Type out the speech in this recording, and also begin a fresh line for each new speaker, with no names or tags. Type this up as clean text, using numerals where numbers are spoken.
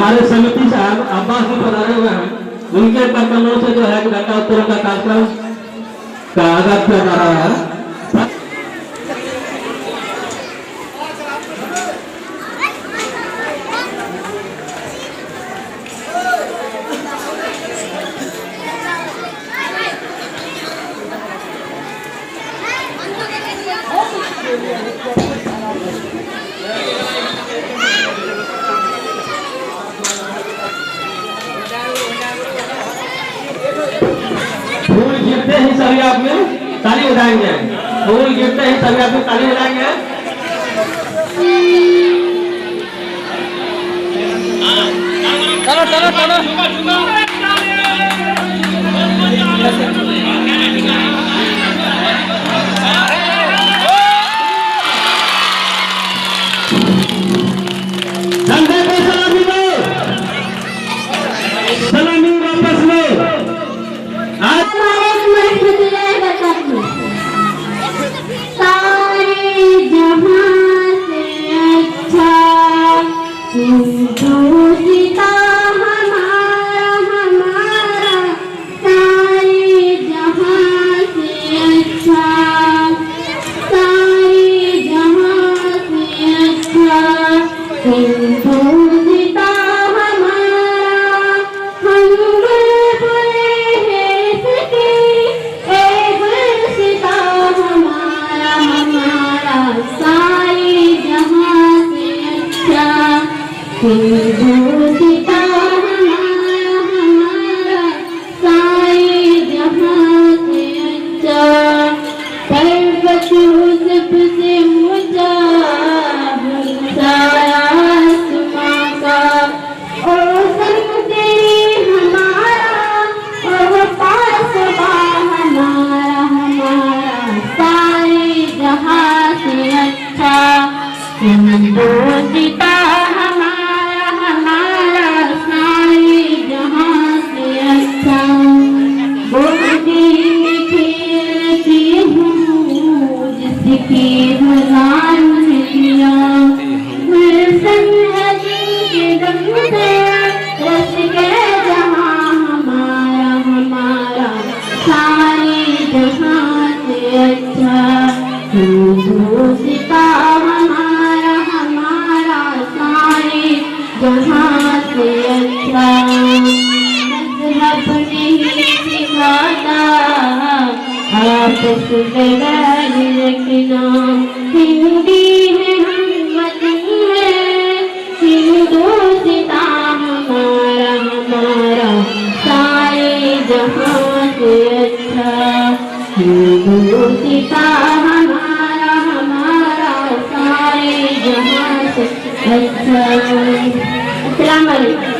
हमारे समिति साहब अब्बास भी पधारे हुए हैं, उनके कार्यक्रमों से जो है घंटा उत्तोलन का कार्यक्रम का आगाज किया जा रहा है। फूल गिरते ही सभी आदमी ताली बजाएंगे। फूल गिरते ही सभी आदमी ताली बजाएंगे।
चलो चलो चलो
झंडे को सलामी दो, सलामी वापस लो।
सारे जहां से अच्छा हिंदुस्तां हमारा हमारा, सारे जहां से अच्छा, सारे जहां से अच्छा हिंदुस्तां हमारा। हम बुलबुल हैं इसके, ए गुलसितां हमारा हमारा, सारे जहां से अच्छा हिंदुस्तां हमारा हमारा, सारे जहां से अच्छा। पर्वत सबसे ऊंचा साया आसमां का, ओ समुद्र हमारा, ओ पासबा हमारा हमारा, सारे जहां से अच्छा हिंदुस्तां हमारा हमारा, सारे जहां से अच्छा। बोलती खेलती हूँ जिसकी भगवान ने दिया, गुलशन है जिनके दम से रच के जहां हमारा हमारा, सारे जहां से अच्छा हिंदुस्तां हमारा हमारा, सारे जहां से अच्छा। मज़हब नहीं सिखाता आपस में बैर रखना, हिंदी है हम वतन है हिंदुस्तां हमारा हमारा, सारे जहां से अच्छा हिंदुस्तां हमारा हमारा, सारे जहां से अच्छा। अस्सलाम वालेकुम।